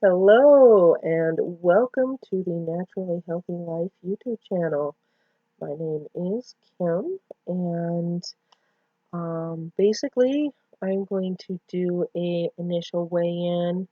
Hello and welcome to the Naturally Healthy Life YouTube channel. My name is Kim and basically I'm going to do a initial weigh-in,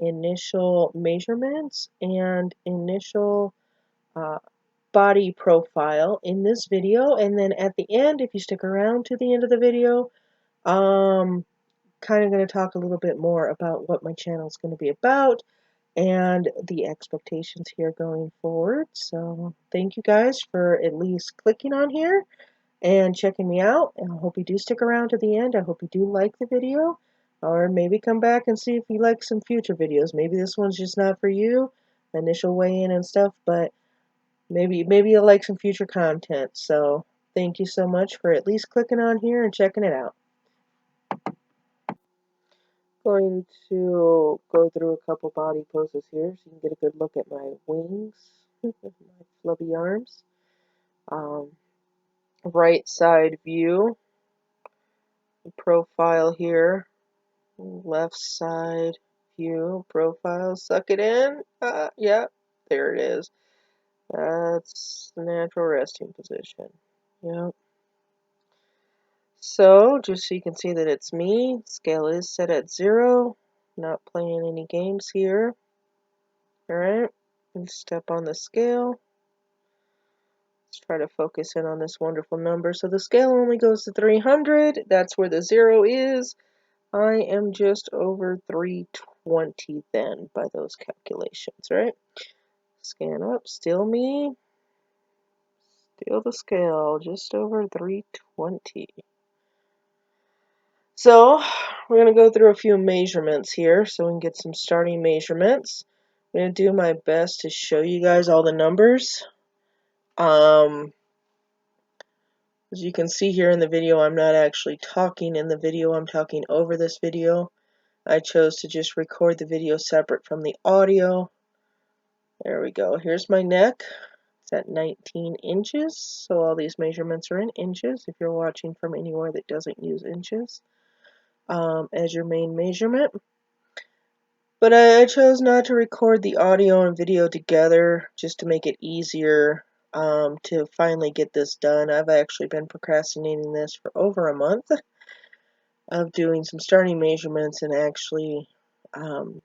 initial measurements, and initial uh, body profile in this video, and then at the end, if you stick around to the end of the video, kind of going to talk a little bit more about what my channel is going to be about and the expectations here going forward. So thank you guys for at least clicking on here and checking me out, and I hope you do stick around to the end. I hope you do like the video, or maybe come back and see if you like some future videos. Maybe this one's just not for you, initial weigh-in and stuff, but maybe you'll like some future content. So thank you so much for at least clicking on here and checking it out. Going to go through a couple body poses here so you can get a good look at my wings, my flubby arms. Right side view, profile here, left side view, profile, suck it in, yeah, there it is. That's the natural resting position, yep. So, just so you can see that it's me, scale is set at 0, not playing any games here. Alright, and step on the scale. Let's try to focus in on this wonderful number. So the scale only goes to 300. That's where the 0 is. I am just over 320 then by those calculations, right? Scan up, still me. Still the scale, just over 320. So we're going to go through a few measurements here so we can get some starting measurements. I'm going to do my best to show you guys all the numbers. As you can see here in the video, I'm not actually talking in the video, I'm talking over this video. I chose to just record the video separate from the audio. There we go. Here's my neck. It's at 19 inches, so all these measurements are in inches if you're watching from anywhere that doesn't use inches as your main measurement. But I chose not to record the audio and video together just to make it easier to finally get this done. I've actually been procrastinating this for over a month of doing some starting measurements and actually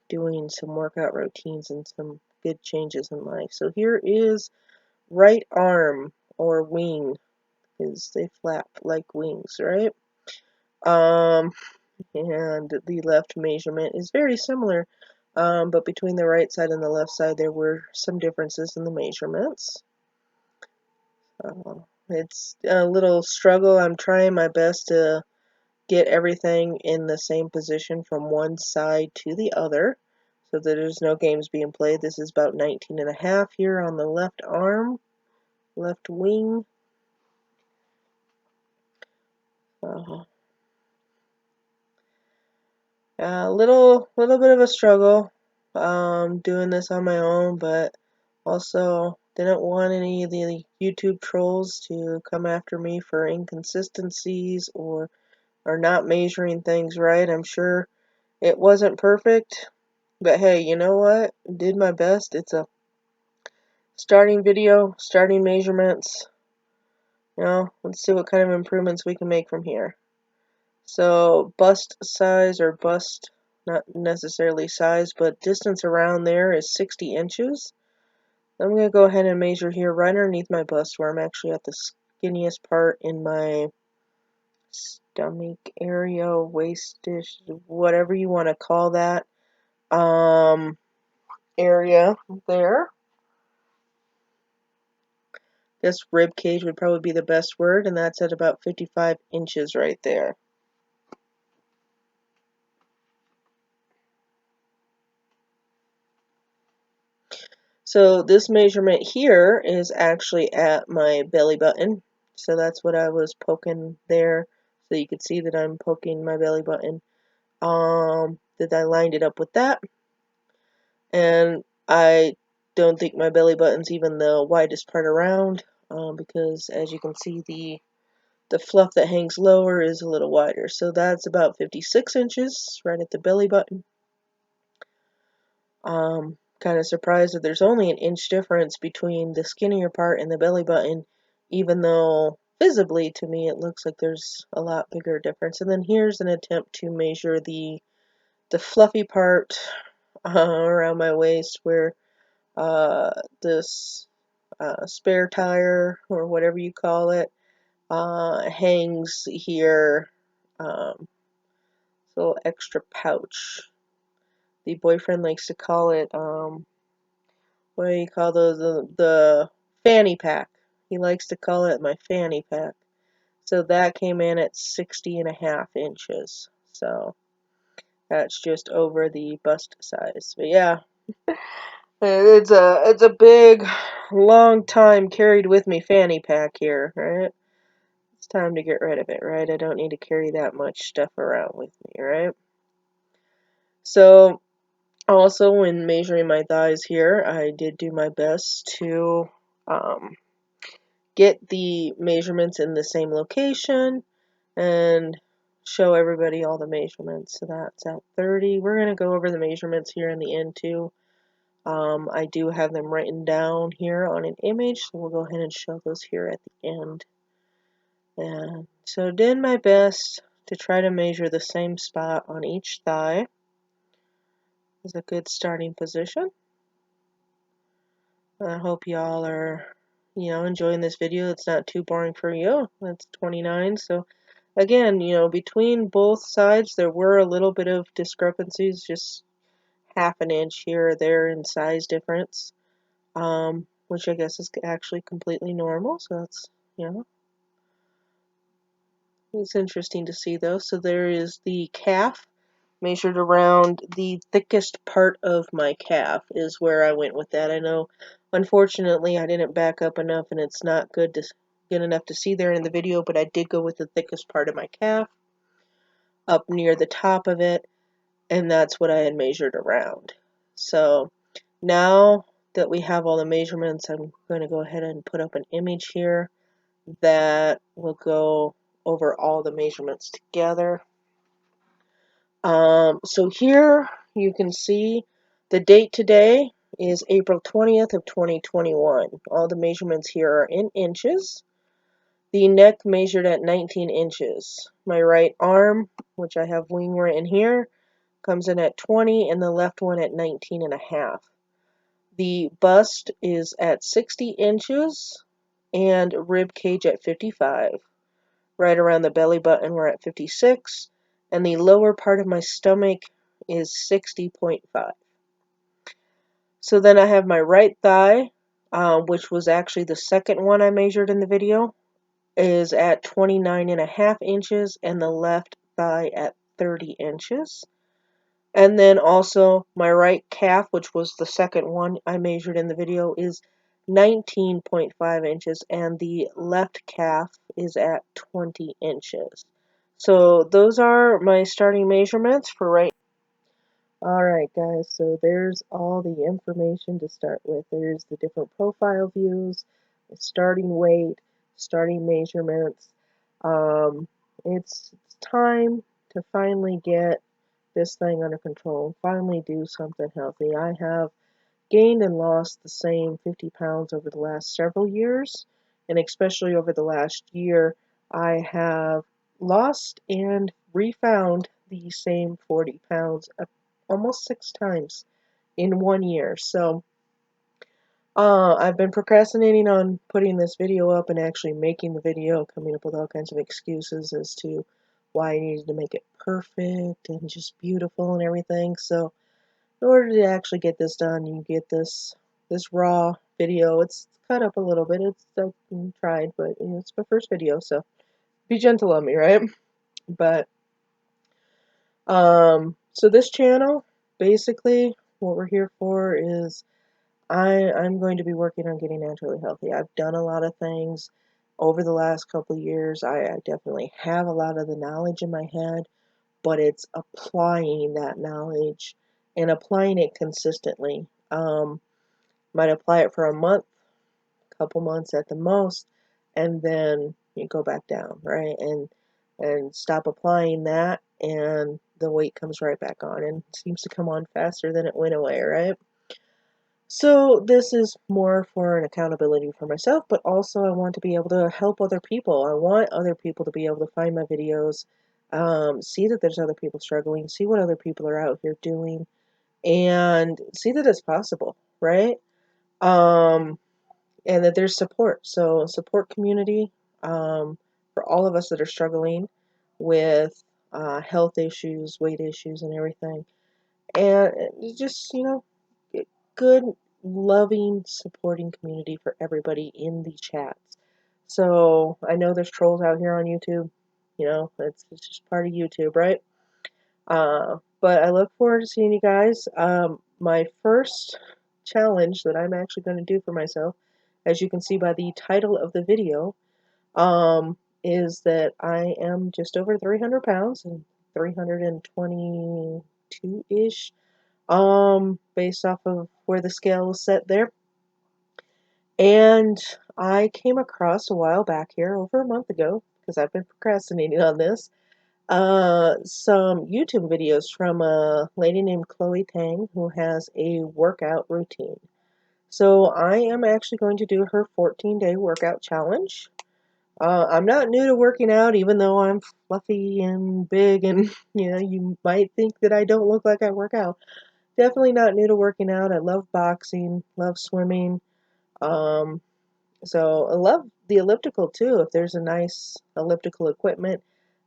doing some workout routines and some good changes in life. So here is right arm or wing, because they flap like wings, right? And the left measurement is very similar, but between the right side and the left side there were some differences in the measurements. It's a little struggle. I'm trying my best to get everything in the same position from one side to the other so that there's no games being played. This is about 19.5 here on the left arm, left wing. A little bit of a struggle doing this on my own, but also didn't want any of the YouTube trolls to come after me for inconsistencies or not measuring things right. I'm sure it wasn't perfect, but hey, you know what? Did my best. It's a starting video, starting measurements. You know, let's see what kind of improvements we can make from here. So bust size, or bust, not necessarily size, but distance around there is 60 inches. I'm going to go ahead and measure here right underneath my bust where I'm actually at the skinniest part in my stomach area, waist-ish, whatever you want to call that area there. This rib cage would probably be the best word, and that's at about 55 inches right there. So this measurement here is actually at my belly button. So that's what I was poking there. So you could see that I'm poking my belly button. That I lined it up with that. And I don't think my belly button's even the widest part around, because as you can see, the fluff that hangs lower is a little wider. So that's about 56 inches right at the belly button. Kind of surprised that there's only an inch difference between the skinnier part and the belly button, even though visibly to me it looks like there's a lot bigger difference. And then here's an attempt to measure the fluffy part around my waist where this spare tire or whatever you call it hangs here. This little extra pouch. The boyfriend likes to call it what do you call those? The fanny pack. He likes to call it my fanny pack. So that came in at 60.5 inches. So that's just over the bust size. But yeah, it's a big, long time carried with me fanny pack here, right? It's time to get rid of it, right? I don't need to carry that much stuff around with me, right? So also when measuring my thighs here, I did do my best to um, get the measurements in the same location and show everybody all the measurements. So that's at 30. We're going to go over the measurements here in the end too. I do have them written down here on an image, so we'll go ahead and show those here at the end. And so did my best to try to measure the same spot on each thigh. Is a good starting position. I hope y'all are, enjoying this video. It's not too boring for you. That's 29. So again, between both sides, there were a little bit of discrepancies, just half an inch here or there in size difference, which I guess is actually completely normal. So that's, it's interesting to see though. So there is the calf measured around the thickest part of my calf is where I went with that. I know, unfortunately, I didn't back up enough and it's not good enough to see there in the video, but I did go with the thickest part of my calf up near the top of it, and that's what I had measured around. So now that we have all the measurements, I'm going to go ahead and put up an image here that will go over all the measurements together. So here you can see the date today is April 20th of 2021. All the measurements here are in inches. The neck measured at 19 inches. My right arm, which I have wing written here, comes in at 20 and the left one at 19.5. The bust is at 60 inches and rib cage at 55. Right around the belly button we're at 56 and the lower part of my stomach is 60.5. So then I have my right thigh, which was actually the second one I measured in the video, is at 29.5 inches and the left thigh at 30 inches. And then also my right calf, which was the second one I measured in the video, is 19.5 inches and the left calf is at 20 inches. So those are my starting measurements for right. Alright guys, so there's all the information to start with. There's the different profile views, the starting weight, starting measurements. It's time to finally get this thing under control, finally do something healthy. I have gained and lost the same 50 pounds over the last several years, and especially over the last year, I have lost and refound the same 40 pounds almost 6 times in 1 year. So I've been procrastinating on putting this video up and actually making the video, coming up with all kinds of excuses as to why I needed to make it perfect and just beautiful and everything. So in order to actually get this done, you get this raw video. It's cut up a little bit. It's tried, but it's my first video, so be gentle on me, right? But so this channel, basically, what we're here for is I'm going to be working on getting naturally healthy. I've done a lot of things over the last couple of years. I definitely have a lot of the knowledge in my head, but it's applying that knowledge and applying it consistently. Might apply it for a month, a couple months at the most, and then you go back down, right? And stop applying that and the weight comes right back on and seems to come on faster than it went away, right? So this is more for an accountability for myself, but also I want to be able to help other people. I want other people to be able to find my videos, see that there's other people struggling, see what other people are out here doing, and see that it's possible, right? Um, and that there's support. So support community for all of us that are struggling with health issues, weight issues, and everything. And just, good, loving, supporting community for everybody in the chats. So I know there's trolls out here on YouTube. It's just part of YouTube, right? But I look forward to seeing you guys. My first challenge that I'm actually going to do for myself, as you can see by the title of the video, is that I am just over 300 pounds and 322-ish, based off of where the scale was set there. And I came across a while back here, over a month ago, because I've been procrastinating on this, some YouTube videos from a lady named Chloe Tang who has a workout routine. So I am actually going to do her 14-day workout challenge. I'm not new to working out, even though I'm fluffy and big, and you might think that I don't look like I work out. Definitely not new to working out. I love boxing, love swimming. Um, so I love the elliptical too. If there's a nice elliptical equipment.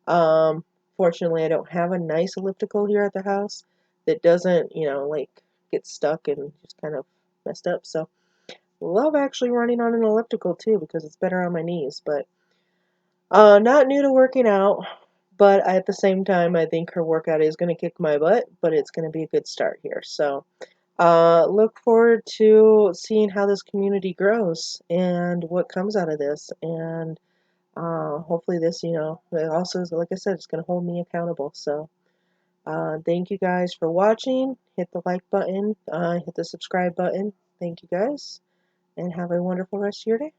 Um, Fortunately, I don't have a nice elliptical here at the house that doesn't, like get stuck and just kind of messed up. So love actually running on an elliptical too because it's better on my knees. But not new to working out. But at the same time, I think her workout is going to kick my butt, but it's going to be a good start here. So look forward to seeing how this community grows and what comes out of this. And hopefully this, it also, like I said, it's going to hold me accountable. So thank you guys for watching. Hit the like button, hit the subscribe button. Thank you guys, and have a wonderful rest of your day.